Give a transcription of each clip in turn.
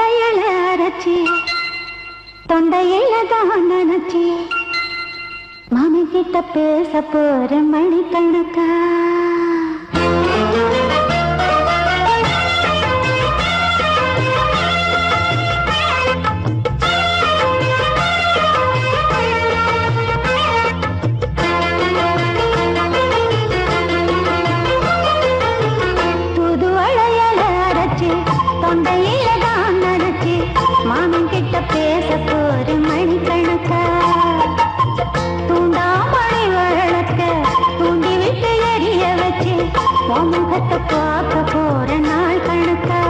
வளையல அரைச்சி தொண்டையில தான் நினைச்சி மாமி கிட்ட பேச போற மணிக்கணக்கா பேச போற மணிக்கணக்கா தூண்டாமணி வழக்க தூண்டி விட்டு எரிய வச்சு முகத்தை பார்க்க போற நாள் கணக்கா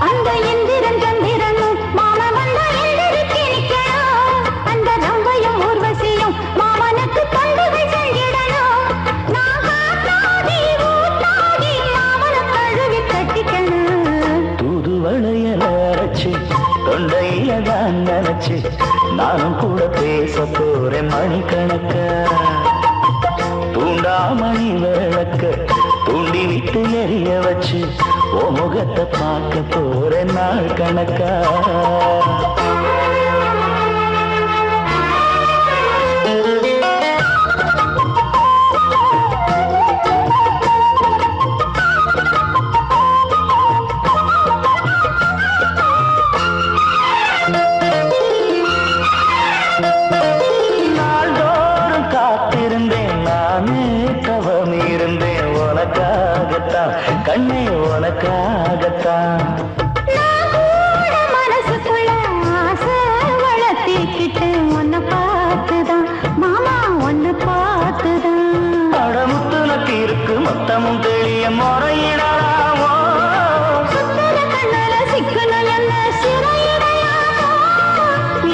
அந்த இந்திரன் சந்திரனும் மாமா வந்தா எந்திரிச்சு நிக்கணும் அந்த ரம்பையும் ஊர்வசியும் மாமனுக்கு தொண்டுகள் செஞ்சிடணும் நான் காத்தாடி ஊத்தாடி மாமனை கழுவி கட்டிக்கணும் தூது வளையல அரைச்சு தொண்டையில தான் நினைச்சு நானும் கூட பேச போறேன் மணிக்கணக்கா தூண்டாமணி விளக்க தூண்டி விட்டு எரிய வச்சு ஓ முகத்தை பார்க்க போறேன் நாள் கணக்கா கண்ணே உனக்காகத்தான் மனசுக்குள்ள ஆசை வளர்த்திக்கிட்டு உன்னை பார்த்துதான் மாமா உன்னை பார்த்துதான் அடமுத்து நக்கு இருக்கு மொத்தமும் தெளிய முறையிடலாமோ சுத்தர கண்ணல சிக்கணும் என்ன சிறையிடையாமோ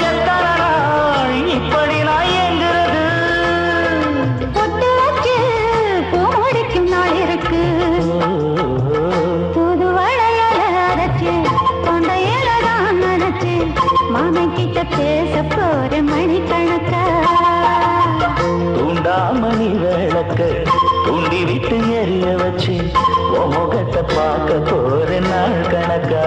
எத்தனை நாள் இப்படி நான் எங்கிறது பொட்டு வச்சு பூ முடிக்கும் நாள் இருக்கு மாமன் கிட்ட பேச போற மணிக்கணக்கா தூண்டாமணி விளக்க தூண்டி விட்டு எரிய வச்சு உன் முகத்தை பார்க்க போற நாள் கணக்கா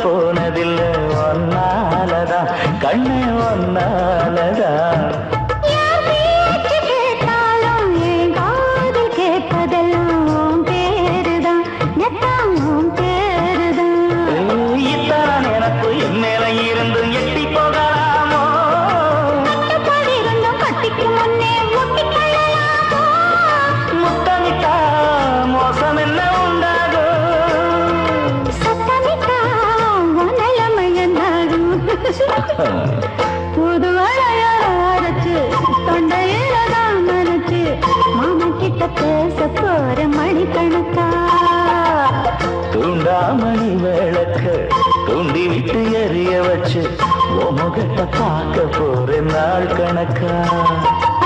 போனதில்லை ஒன்னாலதான் கண்ணே ஒன்னாலதான் கேட்டாலும் என் காதில் கேட்பதெல்லாம் பேருதான் நெத்தாம் பேருதான் இத்தான் எனக்கு என் மேல இருந்து எட்டி போகலாமோ இருந்தும் கட்டிக்கு முன்னே முட்டிக்கொள்ளலாமோ முத்தமிட்டா மோசம் என்ன உண்டாகும் புது வளைய அரைச்சு தொண்டையில தான் நினைச்சு மாமா கிட்ட பேச போற மணிக்கணக்கா தூண்டாமணி விளக்க தூண்டி விட்டு எரிய வச்சு உன் முகத்தை பார்க்க போற நாள் கணக்கா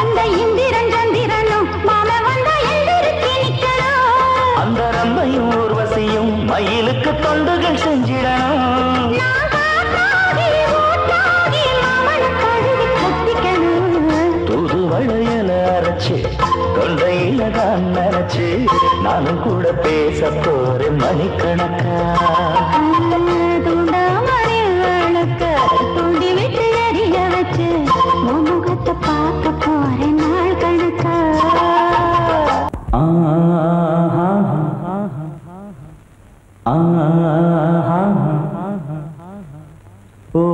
அந்த இந்திரன் சந்திரனும் மாமா வந்தா எந்திரிச்சு நிக்கணும் அந்த ரம்பையும் ஊர்வசியும் மயிலுக்கு தொண்டுகள் செஞ்சிடணும் தூது வளையல அரைச்சு தொண்டையில தான் நினைச்சு நானும் கூட பேச போறேன் மணிக்கணக்கா தூண்டாமணி விளக்க தூண்டி விட்டு எரிய வச்சு முகத்தை பார்க்க போறேன் நாள் கணக்கா ஓ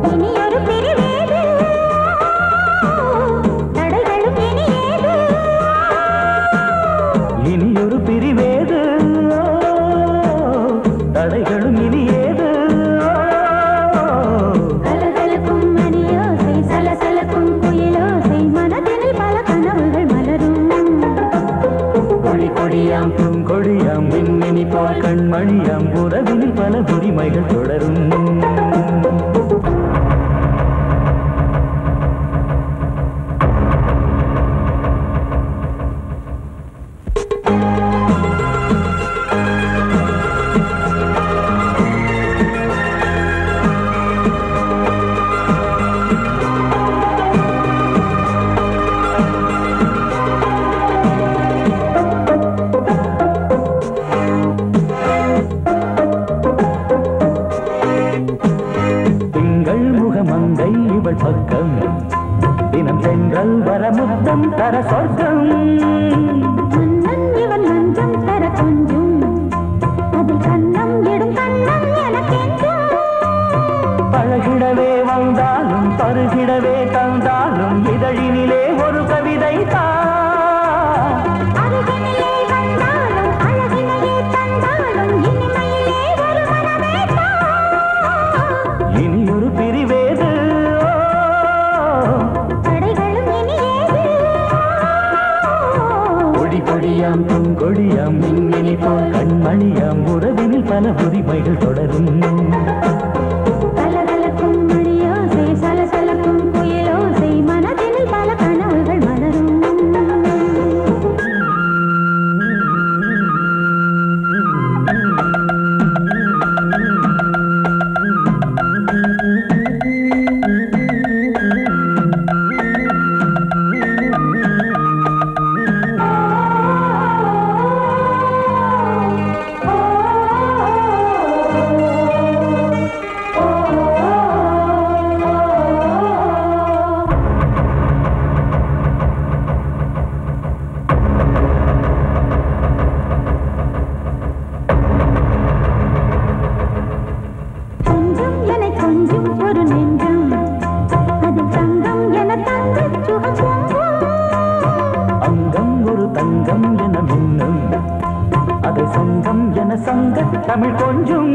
இனியொரு பிரிவேது தடைகளும் இனியேது இனியொரு பிரிவேது தடைகளும் இனியேது கலகலக்கும் மணியோசை சலசலக்கும் குயிலோசை மனதினில் பல கனவுகள் மலரும் கொடி கொடியாம் பூங்கொடியாம் மின்மினி போல் கண்மணியாம் உறவினில் பல உரிமைகள் தொடரும் மங்கை இவள் பக்கம் தினம் சென்றல் வரமுத்தம் தர சொர்க்கம் மன்னன் இவன் மஞ்சம் தர கொஞ்சம் அதில் கண்ணம் இடும் கண்ணம் எனக்கென்றும் பழகிடவே வந்தாலும் பருகிடவே தந்தாலும் இதழினிலே ஒரு கவிதை அருகினிலே வந்தாலும் அழகினையே தந்தாலும் இனிமையிலே ஒரு மனமே இனியொரு பிரிவேது தடைகளும் இனியேது கொடி கொடியாம் பூங்கொடியாம் மின்மினி போல் கண்மணியாம் உறவினில் பல உரிமைகள் தொடரும் கலகலக்கும் மணியோசை சலசலக்கும் குயிலோசை மனதினில் பல கனவுகள் மலரும் கொஞ்சம் என கொஞ்சம் ஒரு நெஞ்சம் அது தங்கம் என தங்க சுகம் அங்கம் ஒரு தங்கம் என மின்னும் அதை சங்கம் என சங்க தமிழ் கொஞ்சம்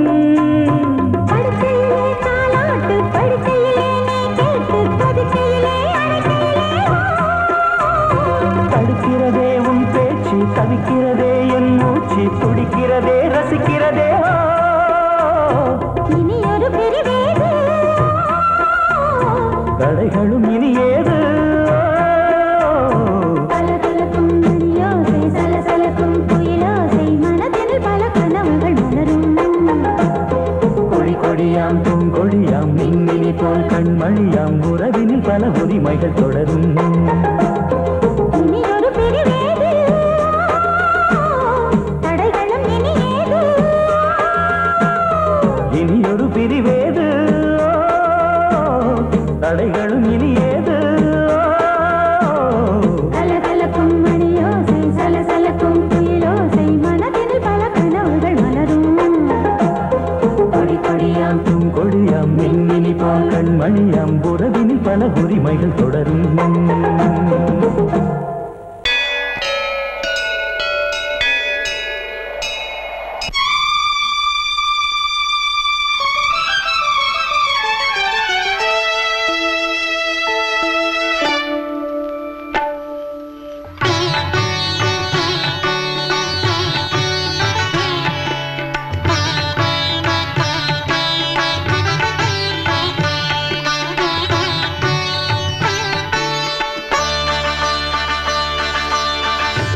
படுக்கையிலே தாலாட்டு படுக்கையிலே நீ கேட்டு படுக்கையிலே தடுக்கிறதே உன் பேச்சு தவிக்கிறதே என் மூச்சு துடிக்கிறதே ரசிக்கிறதே இனியொரு பிரிவேது தடைகளும் இனியேது கலகலக்கும் மணியோசை சலசலக்கும் குயிலோசை மனதினில் பல கனவுகள் மலரும் கொடி கொடியாம் பூங்கொடியாம் மின்மினி போல் கண்மணியாம் உறவினில் பல உரிமைகள் தொடரும் இனியொரு பிரிவேது தடைகளும் இனியேது இனியொரு பிரிவேது தடைகளும் இனியேது கலகலக்கும் மணியோசை சலசலக்கும் குயிலோசை மனதினில் பல கனவுகள் மலரும் கொடி கொடியாம் பூங்கொடியாம் மின்மினி போல் கண்மணியாம் உறவினில் பல உரிமைகள் தொடரும்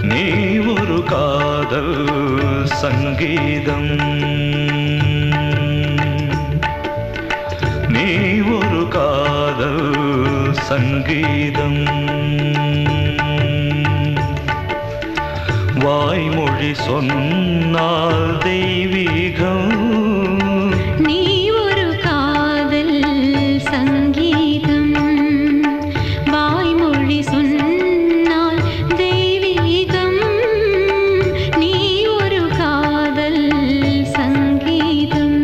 நீ ஒரு காதல் சங்கீதம் நீ ஒரு காதல் சங்கீதம் வாய்மொழி சொன்னால் தெய்வீகம் நீ ஒரு காதல் சங்கீதம் வாய்மொழி சொன்னால் தெய்வீகம் நீ ஒரு காதல் சங்கீதம்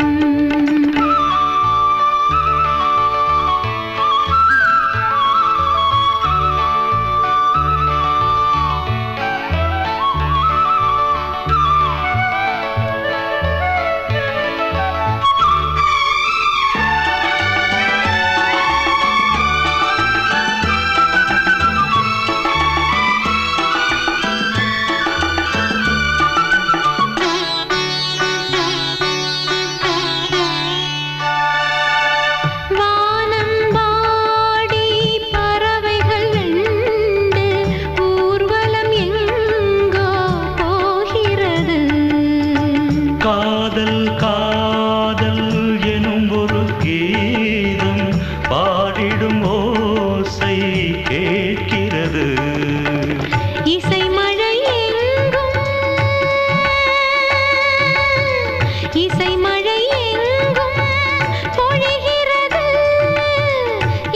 கீதம் பாடிடும் ஓசை கேட்கிறது. இசை மழை எங்கும் இசை மழை எங்கும் பொழிகிறது.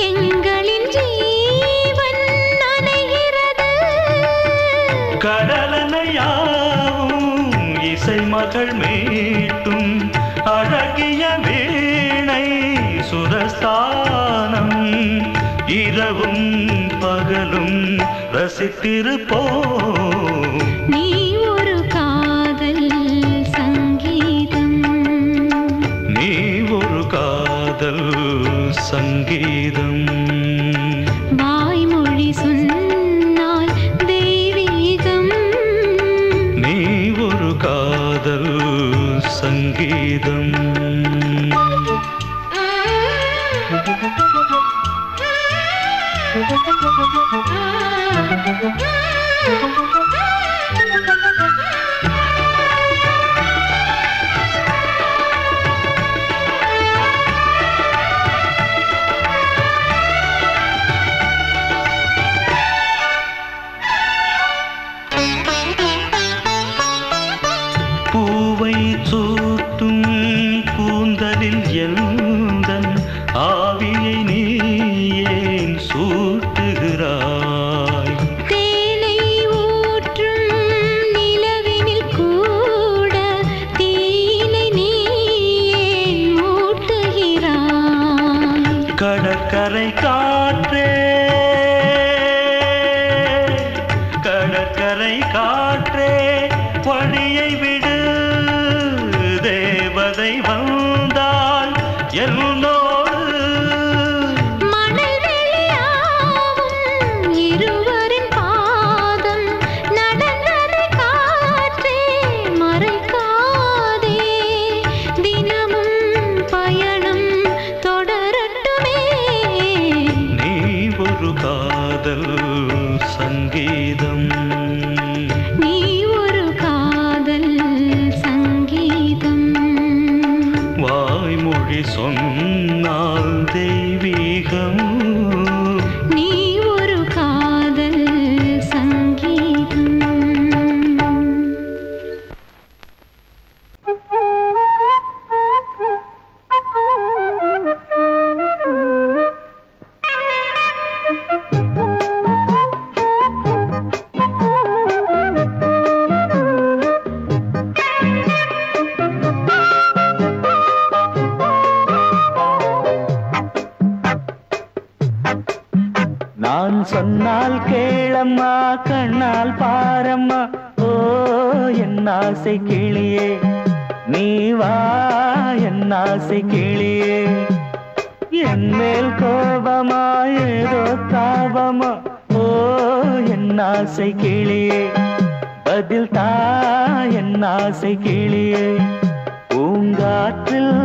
எங்களின் ஜீவன் நனைகிறது. கடலனையாவும் இசை மகள் மீட்டும் அழகிய வீணை சுரஸ்தானம். இரவும் பகலும் ரசித்திருப்போம். நீ ஒரு காதல் சங்கீதம். நீ ஒரு காதல் சங்கீதம். வாய்மொழி சொன்னால் தெய்வீகம். நீ ஒரு காதல் சங்கீதம். பூவை சூட்டும் கூந்தலில் எந்தன் ஆவியை நீ ஏன் சூட்டுகிறாய்? தேனை ஊற்றும் நிலவினில் கூட தீனை நீ ஏன் மூட்டுகிறாய்? கடற்கரை காற்றே கடற்கரை காற்றே வழியை விடு. தேவதை வந்தால் என்னோடு மணல் வெளியாகும் இருவரின் பாதம் நடந்ததை காற்றே மறைக்காதே. தினமும் பயணம் தொடரட்டுமே. நீ ஒரு காதல் சங்கீதம். நீ ஒரு காதல் சங்கீதம். வாய்மொழி சொன்னால் தெய்வீகம். நீ ஒரு காதல் சங்கீதம். நான் சொன்னால் கேளம்மா, கண்ணால் பாரம்மா. ஓ என் ஆசை கிளியே, நீ வா என் ஆசை கிளியே. என் மேல் கோபமா ஏதோ தாபமா? ஓ என் ஆசை கிளியே, பதில் தா என் ஆசை கிளியே. பூங்காற்றில்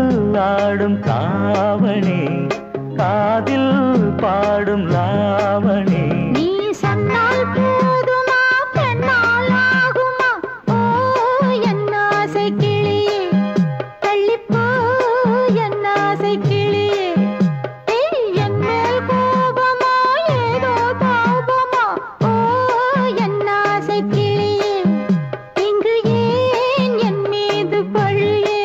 ஆடும் தாவணி, காதில் பாடும் லாவணி. நீ சொன்னால் போதுமா, பெண்ணால் ஆகுமா? ஓ என் ஆசை கிளியே, தள்ளிப்போ என் ஆசை கிளியே. என் மேல் கோபமா ஏதோ தாபமா? ஓ என் ஆசை கிளியே, இங்கு ஏன் என் மீது பழியே?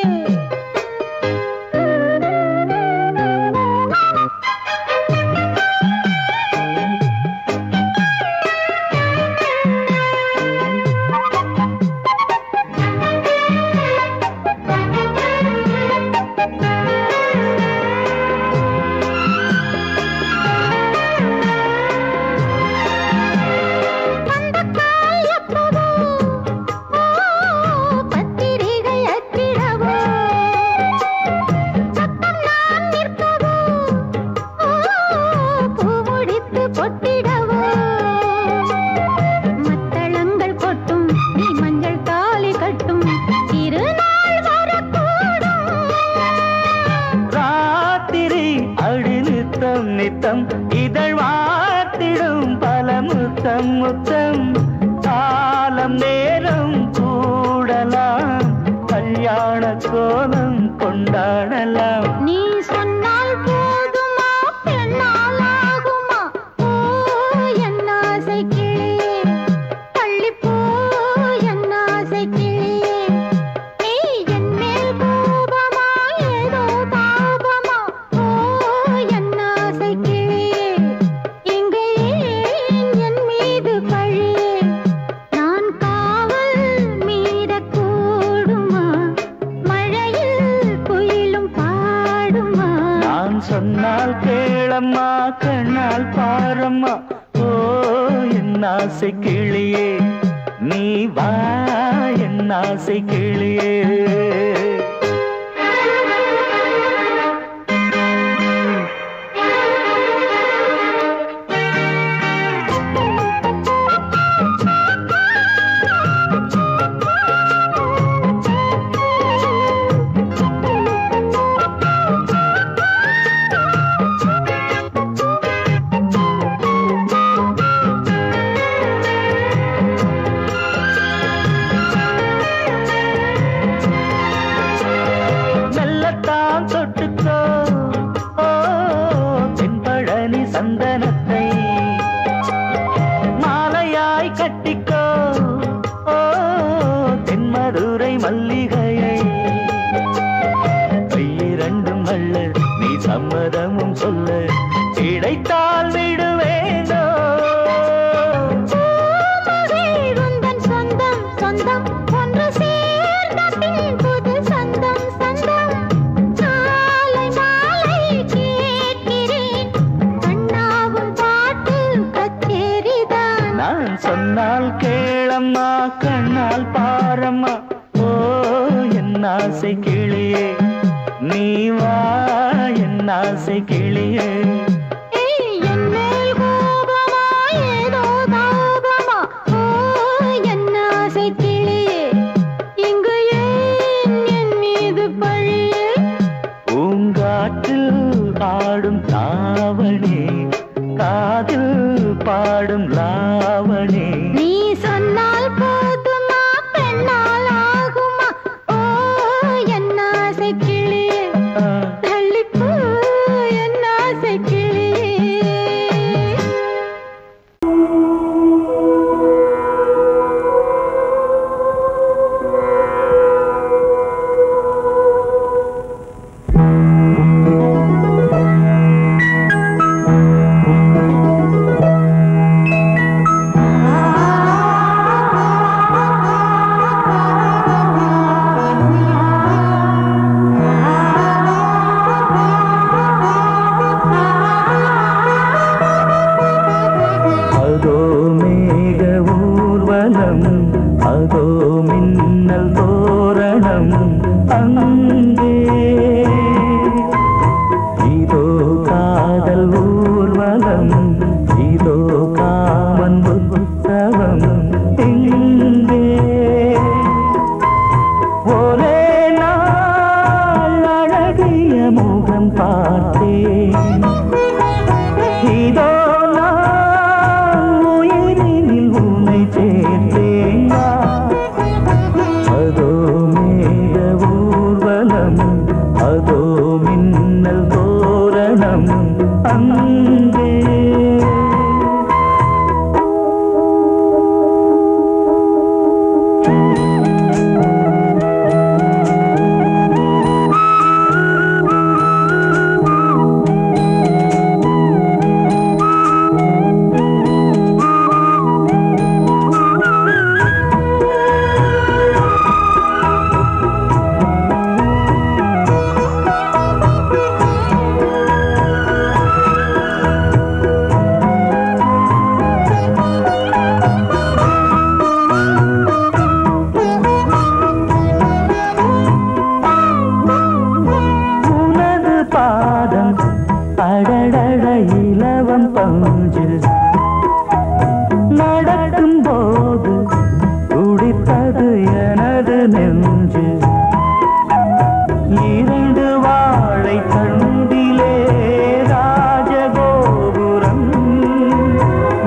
நித்தம் இதழ் வார்த்திடும் பல முத்தம் முத்தம். காலம் நேரம் கூடலாம், கல்யாண கோலம் கொண்டாடலாம். நீ சொன்னால் சொன்னால் கேளம்மா கண்ணால் பாரம்மா ஓ என் ஆசை கிளியே நீ வா என் ஆசை கிளியே சொன்னால் கேளம்மா கண்ணால் பாரம்மா ஓ என் ஆசை கிளியே நீ வா என் ஆசை கிளியே ஆடும் தாவணி காதில் பாடும் லாவணி நீ சொன்னால் போதுமா பெண்ணால் ஆகுமா ஓ என் ஆசை கிளியே தள்ளிப்போ என் ஆசை அதோ மின்னல் தோரணம் அங்கே இதோ காதல் ஊர்வலம் இதோ காமன் உற்சவம் இங்கே ஒரே நாள் அழகிய முகம் பார்த்தேன் இதோ அதோ மின்னல் தோரணம் அங்கே அடடட இலவம் பஞ்சு நடக்கும் போது துடித்தது எனது நெஞ்சு இரண்டு வாழை தண்டிலே ராஜகோபுரம்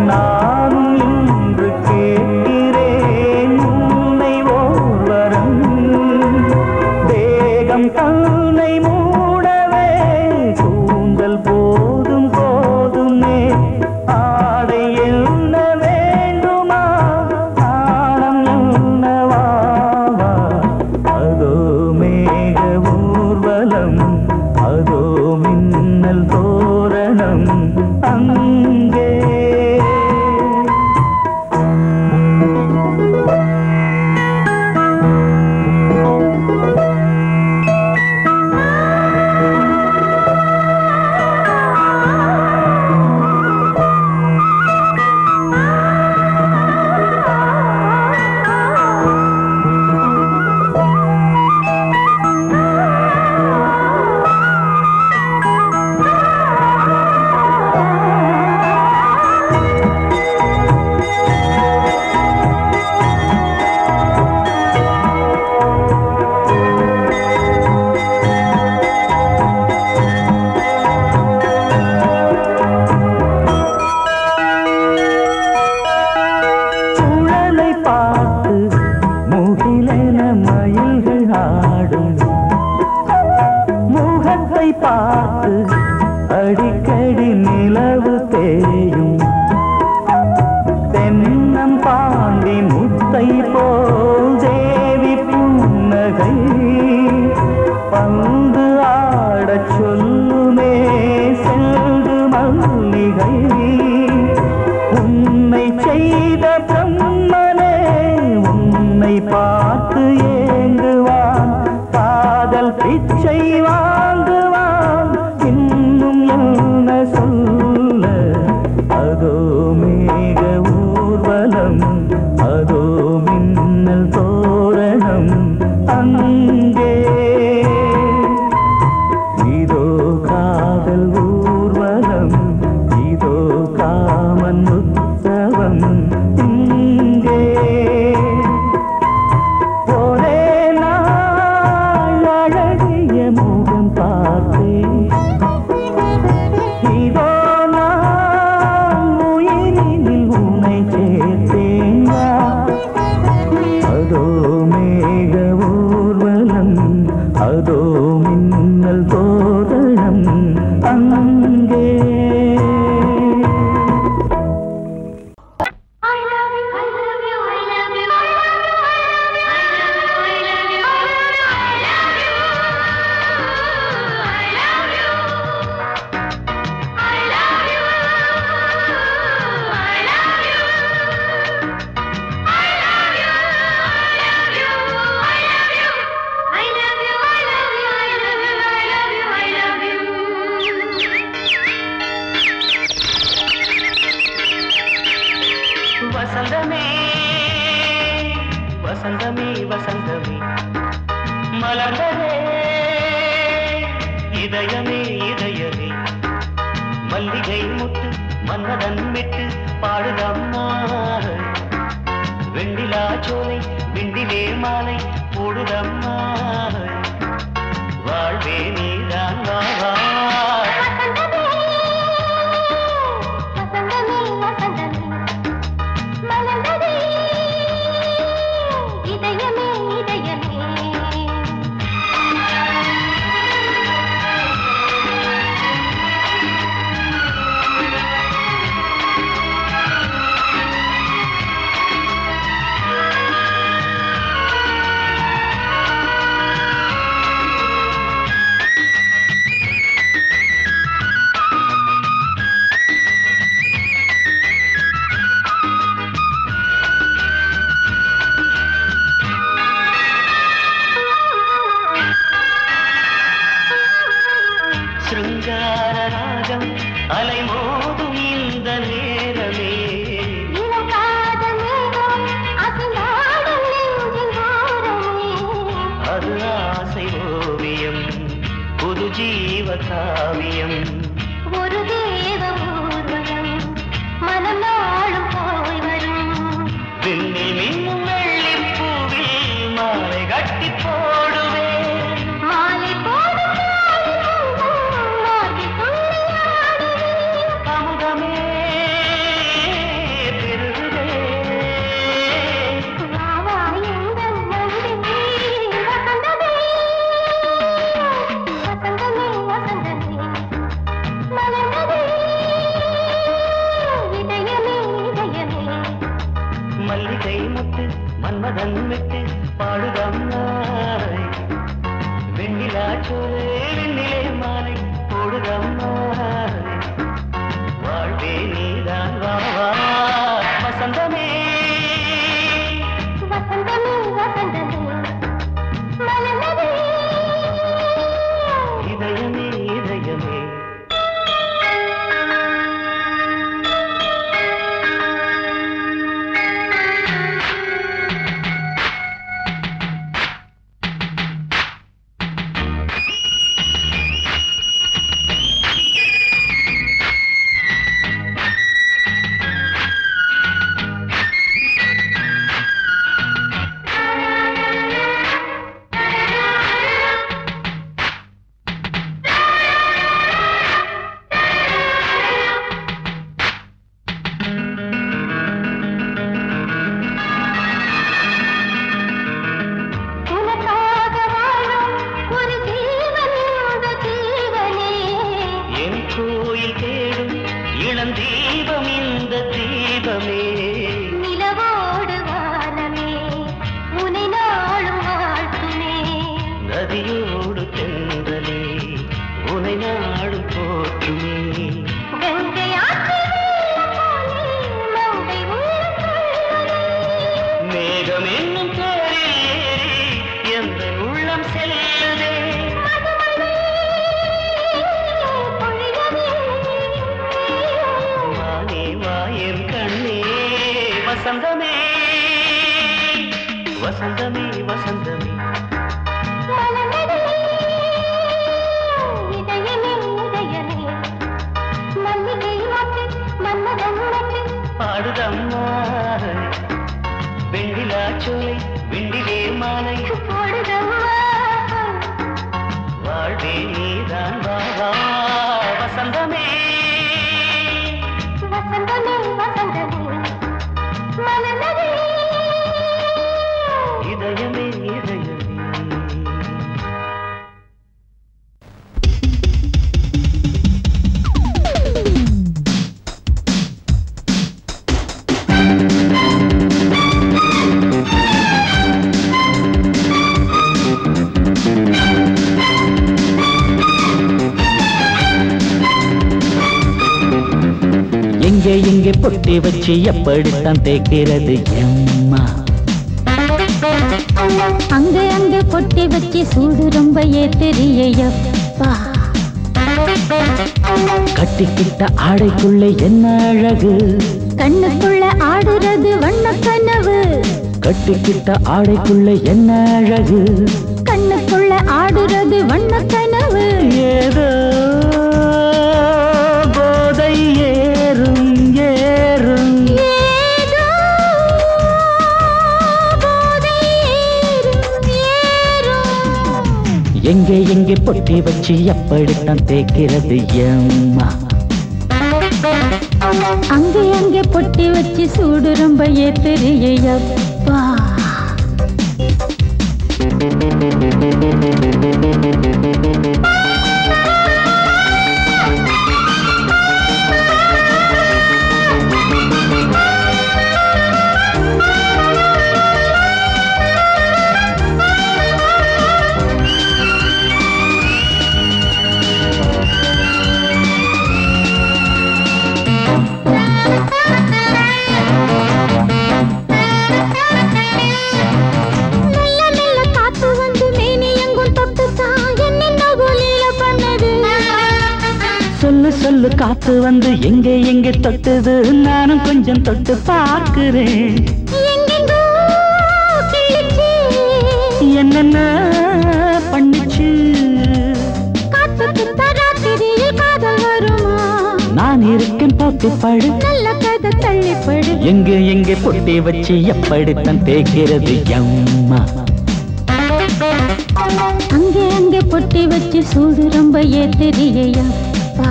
நானும் இன்று கேட்கிறேன் உன்னை ஓர்வரம் தேகம் தன்னை மூடவே கூந்தல் போதும் போதுமே ஆடை என்ன வேண்டுமா நாணம் என்னவா அதோ மேக ஊர்வலம் அதோ மின்னல் தோரணம் அங்கே அடிக்கடி நிலவு தேயும் தென்னம் பாண்டி முத்தை போல் தேவி புன்னகை பந்து ஆடச் சொல்லுமே செல்கு மல்லிகை உன்னை செய்த பிரம்மனே உன்னை பார்த்து ஏங்குவான் காதல் பிச்சை வாங்குவான் இன்னும் என்ன சொல்ல அதோ மேக ஊர்வலம் அதோ மின்னல் தோரணம் அங்கே இதோ காதல் ஊர்வலம் இதோ காமன் உற்சவம் இங்கே ஒரே நாள் அழகிய முகம் பார்த்தேன் இதோ நான் உயிரினில் உன்னை சேர்த்தேன் அதோ மேக ஊர்வலம் அதோ மின்னல் தோரணம் அங்கே வசந்தமே வசந்தமே வசந்தமே மலர்ந்ததே இதயமே இதயமே மல்லிகை முட்டு மன்மதன் விட்டு பாடுதம்மா வெண்ணிலா சோலை விண்டிலே மாலை போடுதம்மா வாழ்வே நீதான் வா வா காவியம் ஒரு தேவ ஊர்வலம் மனம் நாளும் போய் வரும் விண்ணில் மின்னும் வெள்ளிப் பூவில் மாலை கட்டி போடுவேன் மாலை போடும் அமுதமே பெருகுதே மல்லிகை முத்து மன்மதன் விட்டு பாடுதம்மாய் வெண்ணிலா சோலை வெண்ணிலே மாலை போடுதம்மாய் வாழ்வே நீதான் வா வா வசந்தமே வசந்தமே வசந்தமே மலர்ந்ததே இதயமே இதயமே தினம் தீபம் இந்த தீபமே நிலவோடு வானமே உனை நாளும் வாழ்த்துமே நதியோடு தென்றலே உனை நாடும் போற்றுமே மேகம் என்னும் தேரேறி எந்த உள்ளம் செல்லுதே வானே வாயன் கண்ணே வசந்தமே வசந்தமே வசந்தமே பாடுதம்மா வெண்ணிலா சோலை வெண்ணிலே மாலை வாழ்வே நீதான் வா வசந்தமே வசந்தமே வசந்தமே மலர்ந்ததே இதயமே இதயமே எங்கே எங்கே பொட்டி வச்சு எப்படித்தான் தேய்க்கிறது எம்மா அங்க அங்க பொட்டி வச்சு சூடு ரொம்ப ஏத்தெரியப்பா கட்டிக்கிட்ட ஆடைக்குள்ளே என்ன அழகு கண்ணுக்குள்ள ஆடுறது வண்ண கனவு கட்டிக்கிட்ட ஆடைக்குள்ளே என்ன அழகு கண்ணுக்குள்ள ஆடுறது வண்ண கனவு ஏதோ போதை ஏறும் ஏறும் ஏதோ போதை ஏறும் ஏறும் எங்கே எங்கே பொட்டி வச்சு எப்படித்தான் தேய்க்கிறது எம்மா அங்கே அங்கே பொட்டி வச்சு சூடு ரொம்ப ஏத்தெரியப்பா சொல்லு காத்து வந்து எங்கே எங்கே தொட்டுது நானும் கொஞ்சம் தொட்டு பார்க்கிறேன் என்னென்ன பண்ணிச்சு நான் இருக்கேன் பார்த்து படு நல்ல கதை தள்ளிப்படு எங்கே எங்கே பொட்டி வச்சு எப்படித்தான் தேய்க்கிறது எம்மா அங்கே அங்கே பொட்டி வச்சு சூடு ரொம்ப ஏத்தெரியப்பா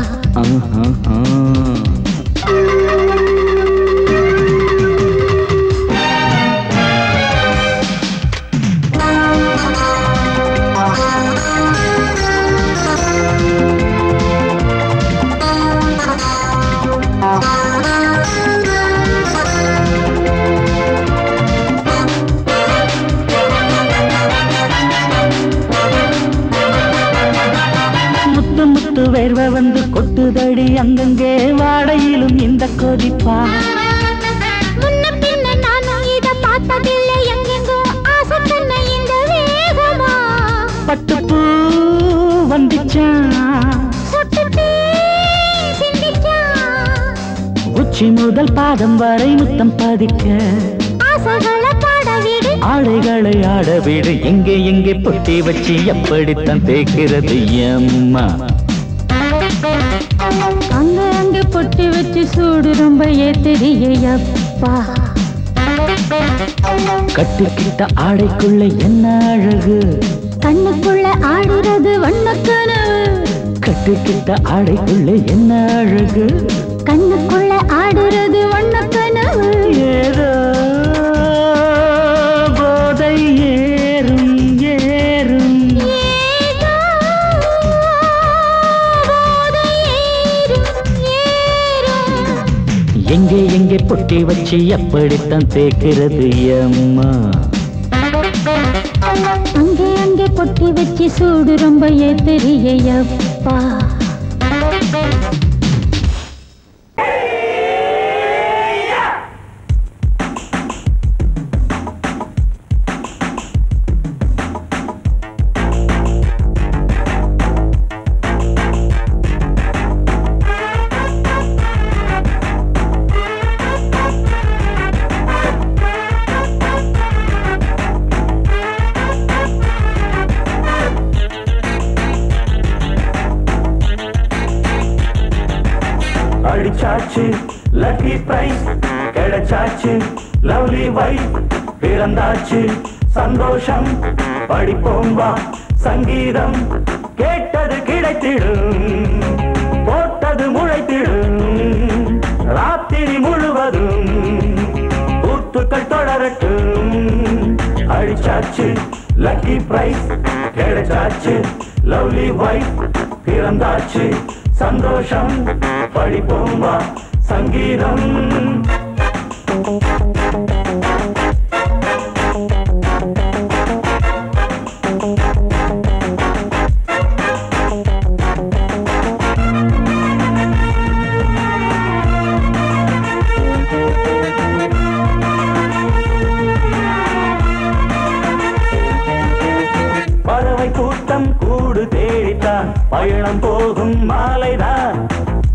வேர்வை வந்து கொட்டுதடி அங்கங்கே வாடையிலும் இந்த கொதிப்பா முன்ன பின்ன நானும் இத பார்த்ததில்லை எங்கெங்கோ ஆசை பண்ண இந்த வேகமா பட்டுப்பூ வந்துச்சான் சுட்டுட்டே சிந்திச்சான் உச்சி முதல் பாதம் வரை முத்தம் பதிக்க ஆசைகளை பாட விடு ஆடைகளை ஆட விடு எங்கே எங்கே பொட்டி வச்சு எப்படித்தான் தேய்க்கிறது எம்மா அங்க அங்க பொட்டி வச்சு சூடு ரொம்ப ஏத்தெரியப்பா கட்டிக்கிட்ட ஆடைக்குள்ள என்ன அழகு கண்ணுக்குள்ள ஆடுறது வண்ணக்கனவு கட்டிக்கிட்ட ஆடைக்குள்ள என்ன அழகு கண்ணுக்குள்ள ஆடுறது வண்ணக்கனவு ஏதோ போதை ஏறும் ஏறும் ஏதோ போதை ஏறும் ஏறும் எங்கே எங்கே பொட்டி வச்சு எப்படித்தான் தேக்கிறது அம்மா அங்கே அங்கே பொட்டி வச்சு சூடு ரொம்ப ஏத்தறியப்பா அடிச்சாச்சு லக்கி பிரைஸ் கிடைச்சாச்சு லவ்லி வைஃப் பிறந்தாச்சு சந்தோஷம் படிப்போம் வா சங்கீதம் கேட்டது கிடைத்திடும் போட்டது முளைத்திடும் ராத்திரி முழுவதும் ஊத்துக்கள் தொடரட்டும் அடிச்சாச்சு லக்கி பிரைஸ் கிடைச்சாச்சு லவ்லி வைஃப் பிறந்தாச்சு சந்தோஷம் படிப்போம் வா சங்கீதம் பறவை கூட்டம் கூடு தேடித்தான் பயணம் போகும் மாலைதான்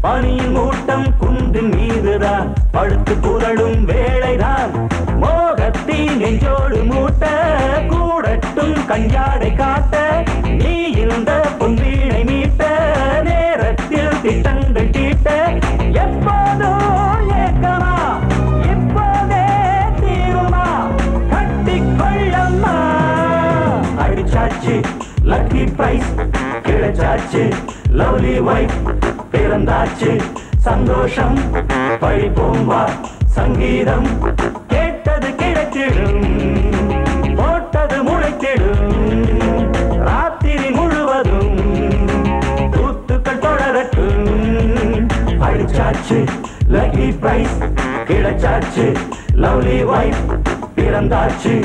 பனியின் மூட்டம் குன்றின் மீதுதான் படுத்து புரளும் வேளைதான் மோகத்தின் நெஞ்சோடு மூட்ட கூடட்டும் கஞ்சாடை காட்ட நீ இந்த பொன்வீணை மீட்ட நேரத்தில் திட்டங்கள் தீட்ட எப்போதோ ஏக்கமா இப்போதே தீருமா கட்டிக்கொள்ளம்மா அடிச்சாச்சு லக்கி பிரைஸ் கிடைச்சாச்சு லவ்லி வைஃப் பிறந்தாச்சு சந்தோஷம் படிப்போம் வா சங்கீதம் கேட்டது கிடைத்திடும் போட்டது முளைத்திடும் ராத்திரி முழுவதும் கூத்துக்கள் தொடரட்டும் அடிச்சாச்சு லக்கி பிரைஸ் கிடைச்சாச்சு லவ்லி வைஃப் பிறந்தாச்சு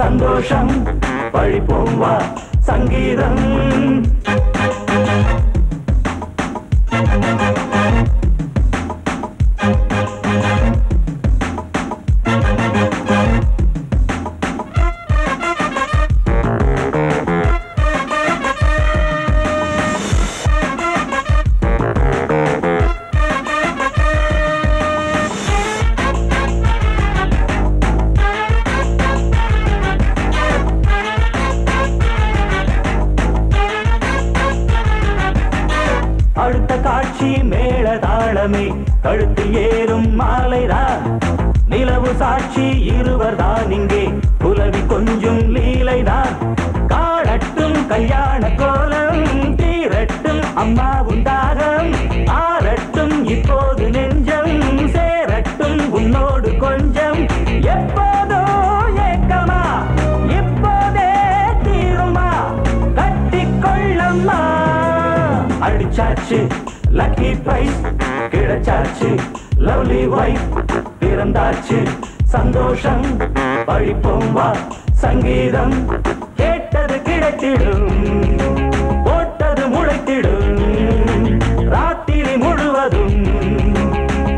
சந்தோஷம் படிப்போம் வா சங்கீதம் அடுத்த காட்சி மேளதாளமே கழுத்தில் ஏறும் மாலைதான் நிலவு சாட்சி இருவர்தான் இங்கே புலவி கொஞ்சும் லீலைதான் காணட்டும் கல்யாண கோலம் தீரட்டும் அம்மா உண்டாகம் ஆரட்டும் இப்போது நெஞ்சம் சேரட்டும் உன்னோடு கொஞ்சம் எப்போதோ ஏக்கமா இப்போதே தீருமா கட்டிக்கொள்ளம்மா அடிச்சாச்சு லக்கி பிரைஸ் கிடைச்சாச்சு லவ்லி வைஃப் பிறந்தாச்சு சந்தோஷம் படிப்போம் வா சங்கீதம் கேட்டது கிடைத்திடும் போட்டது முளைத்திடும் ராத்திரி முழுவதும்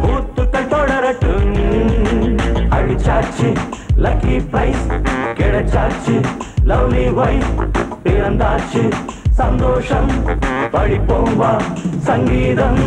கூத்துக்கள் தொடரட்டும் அடிச்சாச்சு லக்கி பிரைஸ் கிடைச்சாச்சு லவ்லி வைஃப் பிறந்தாச்சு சந்தோஷம் படிப்போம் வா சங்கீதம்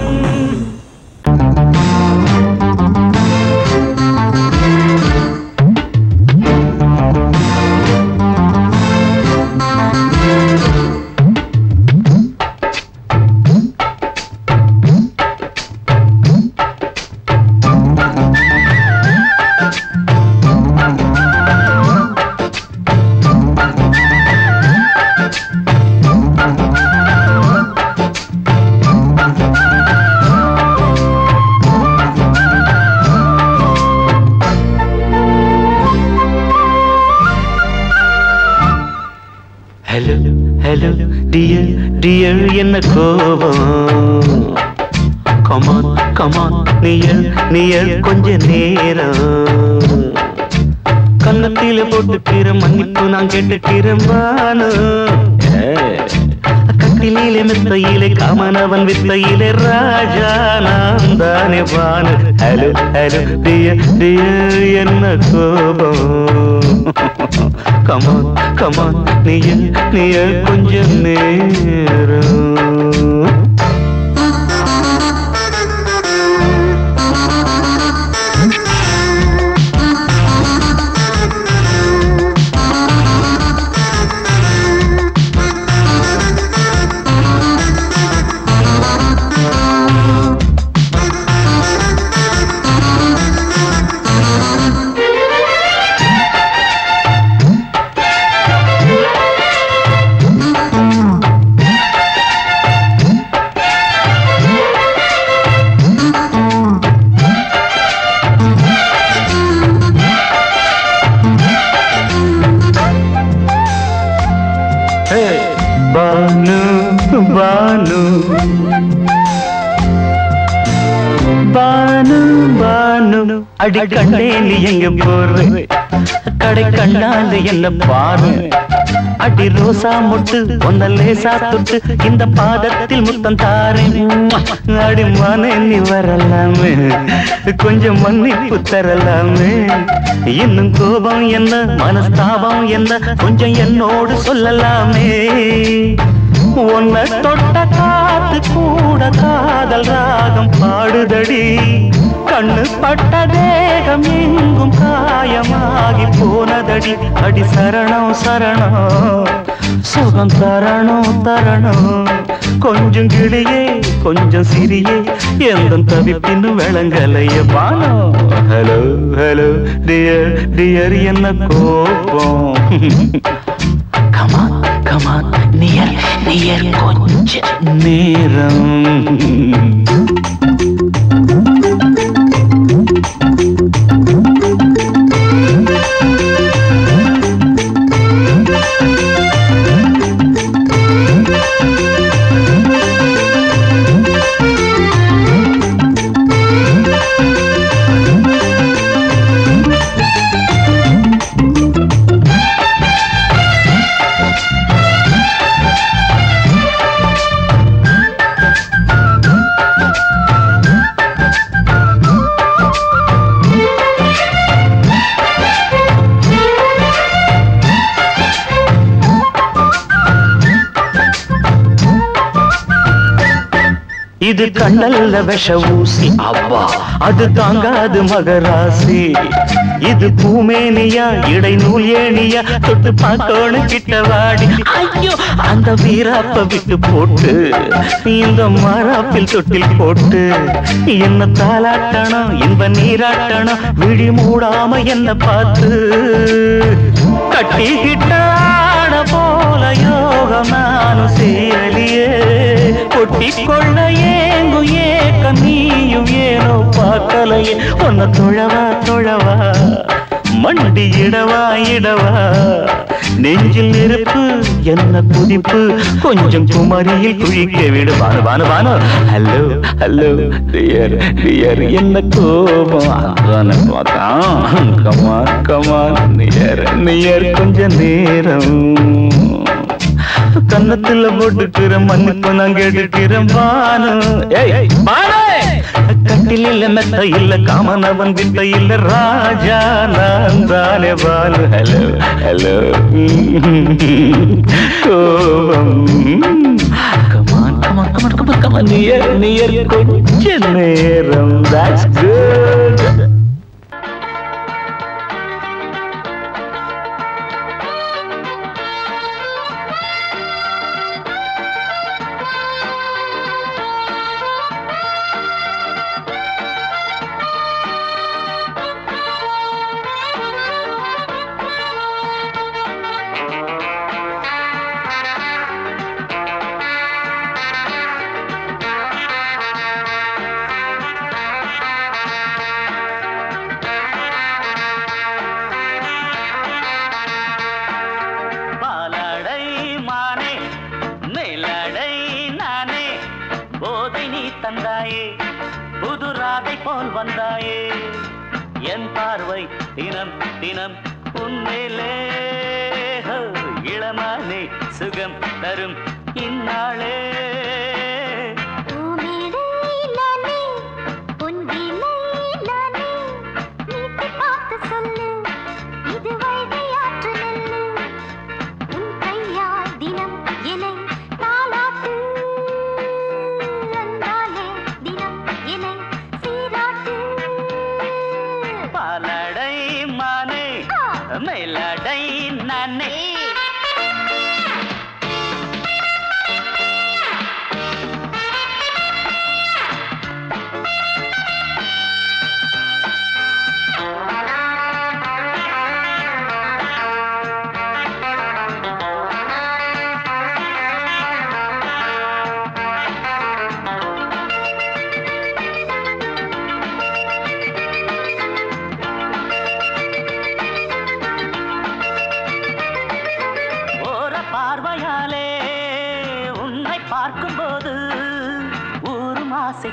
Hello, dear, dear, என்ன கோபம் கமான் கமான் நீய கொஞ்ச நேரம் கன்னத்தில போட்டுக்கிற மன்னிப்பு நான் கேட்டுக்கிறேன் வானு கட்டிலே மெத்தையிலே காமனவன் வித்தையிலே ராஜா நான் தானே வானு ஹலோ ஹலோ டியர் என்ன கோபம் கமான் கமான் நீய கொஞ்ச நேரம் பானு பானு பானு அடி கண்டே நீ எங்க போற கடை கண்டாந்து என்ன பாரு அடி ரோசா முட்டு ஒன்ன லேசா தொட்டு இந்த பாதத்தில் முத்தம் தாரேன் அடி மானே நீ வரலாமே கொஞ்சம் மன்னிப்பு தரலாமே இன்னும் கோபம் என்ன மனஸ்தாபம் என்ன கொஞ்சம் என்னோடு சொல்லலாமே உன்னை தொட்ட காத்து கூட காதல் ராகம் பாடுதடி கண்ணு பட்ட தேகம் எங்கும் காயமாகி போனதடி அடி சரணம் சரணம் சுகம் தரணும் தரணும் கொஞ்சம் கிளியே கொஞ்சம் சிறியே எந்த தவிப்பின்னு விளங்கலைய பானோ ஹலோ ஹலோ டியர் டியர் என்ன கோபம் கமான் கமான் நியர் கொஞ்ச நேரம் இது கண்ணல்ல விஷ ஊசி அவ்வா அது தாங்காது மகராசி இது பூமேனியா இடை நூல் ஏனியா தொட்டு பார்க்கணும் கிட்ட வாடி ஐயோ அந்த வீராப்ப விட்டு போட்டு இந்த மாறாப்பில் தொட்டில் போட்டு என்ன தாளாட்டணும் இன்ப நீராட்டணும் விழி மூடாம என்ன பார்த்து கட்டிக்கிட்ட போல யோகம் நானும் சேரலியே கொட்டிக்கொள்ள ஏங்கு ஏக்க நீயும் ஏனோ பார்க்கலையே உன்னை தொழவா தொழவா மண்டி இடவா இடவா நெஞ்சில் நெருப்பு என்ன குதிப்பு கொஞ்சம் குமரியில் குழிக்க விடு Banu Banu Banu hello hello dear dear என்ன கோபம் கமான் கமான் நியர் நியர் கொஞ்ச நேரம் கன்னத்துல போட்டுக்கிற மன்னிப்பு நான் கேட்டுக்கிறேன் பானு கட்டில மெத்த இல்ல காமனவன் வித்த இல்ல ராஜா நான் தானே பானு ஹலோ ஹலோ கோபம் come on come on come on come on come on near near கொஞ்ச நேரம் that's good புது ராதை போல் வந்தாயே என் பார்வை தினம் தினம் உன்மேலே இளமானே சுகம் தரும் இந்நாளே மேலடை நானே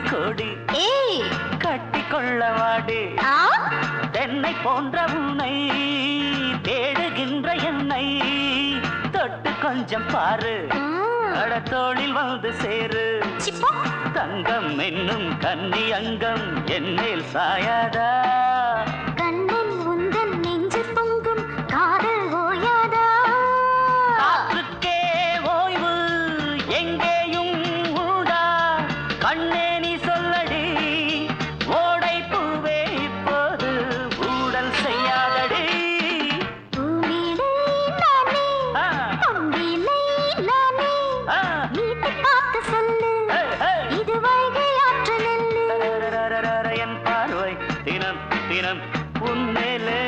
கொடி கட்டிக்கொள்ளவாடி தென்னை போன்ற உன்னை தேடுகின்ற என்னை தொட்டு கொஞ்சம் பாரு கடத்தோளில் வந்து சேரு தங்கம் என்னும் கன்னி அங்கம் என்னேல் சாயாதா கண்ணில் உந்தன் நெஞ்சு பொங்கும் காதல் ஓயாதா காற்றுக்கே ஓய்வு எங்கேயும் உண்டா கண்ணே உன்மேலே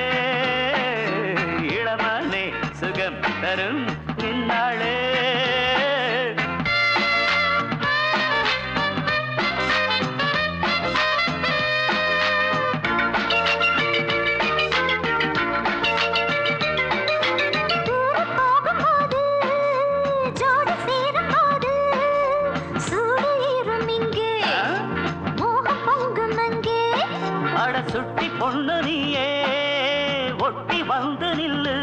இளமானே சுகம் தரும் இந்நாளே சுட்டி பொண்ணு நீயே ஒட்டி வந்து நில்லு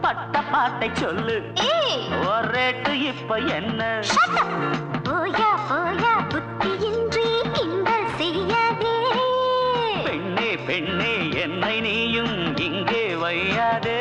பட்ட பாட்டை சொல்லு ஒரேட்டு இப்ப என்ன போயா போயா புத்தியின்றி கிண்டல் செய்யாதே பெண்ணே பெண்ணே என்னை நீயும் இங்கே வையாதே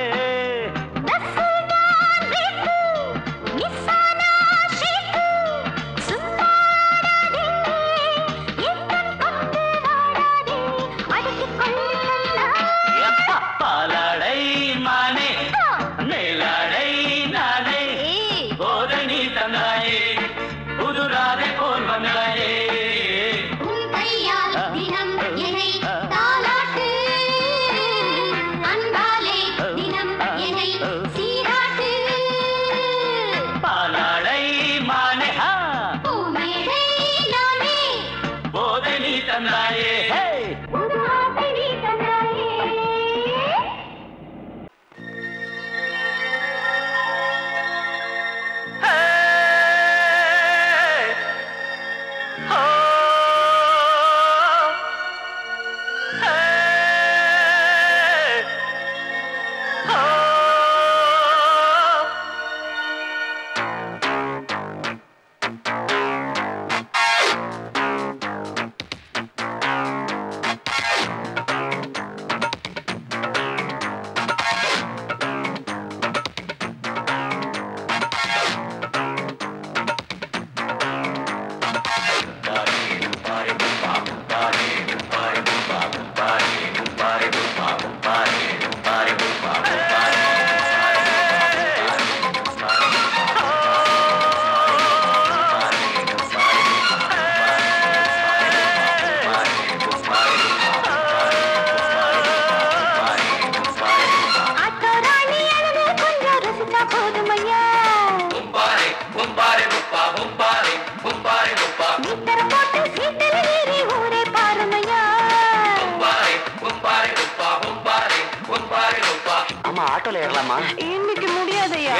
ஆட்டோல ஏறலாமா? இன்னைக்கு முடியாதையா?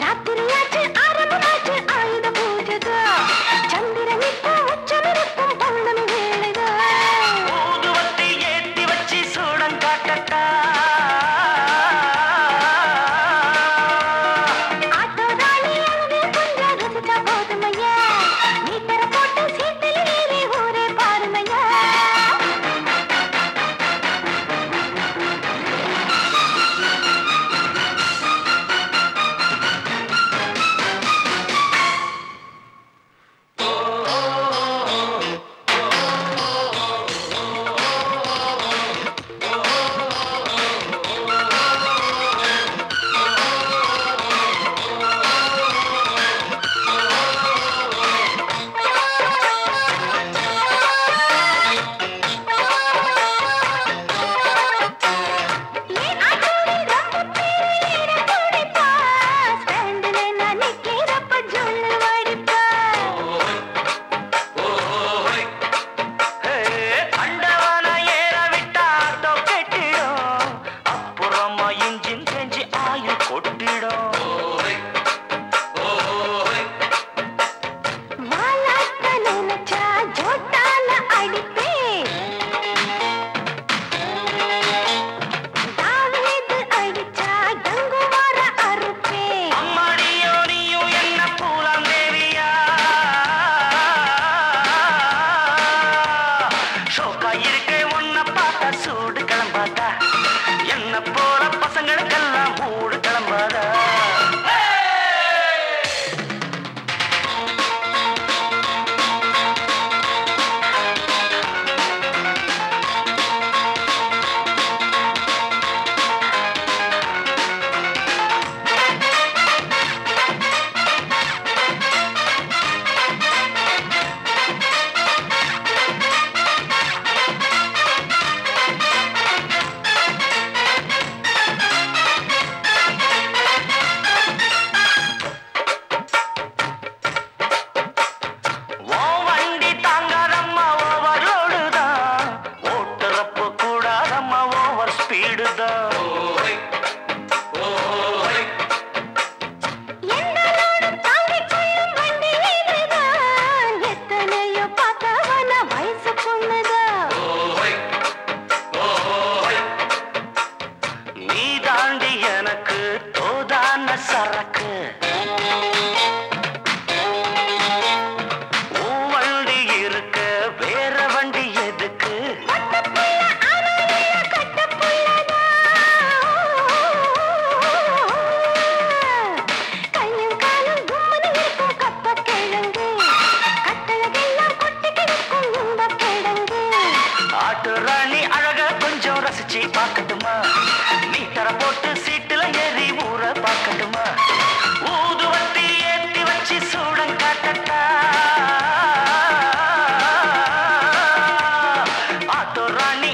ராத்திரியாச்சு ஆரம்பமாச்சு ஆயுத பூஜை. சந்திரனிட்டு உச்சமிருக்கும் பௌர்ணமி வேளை ஷோக்கா இருக்கே உன்னை பார்த்தா சூடு கிளம்பாதா என்ன போல பசங்களுக்கெல்லாம் மூடு கிளம்பாதா சரக்கு வண்டி இருக்க வேற வண்டி எதுக்கு கையும் காலும் கும்மனு இருக்கும் கப்ப கிழங்கு கட்டழகெல்லாம் கொட்டி கிடக்கும் இந்த கிழங்கு ஆட்டு ராணி அழக கொஞ்சம் ரசிச்சு பார்க்கட்டுமா நீ தர போட்டு சீட்டுல ஏறி ஊற பார்க்கட்டுமா ஊதுவத்தி ஏத்தி வச்சு சூடம் காட்டட்டா ஆட்டு ராணி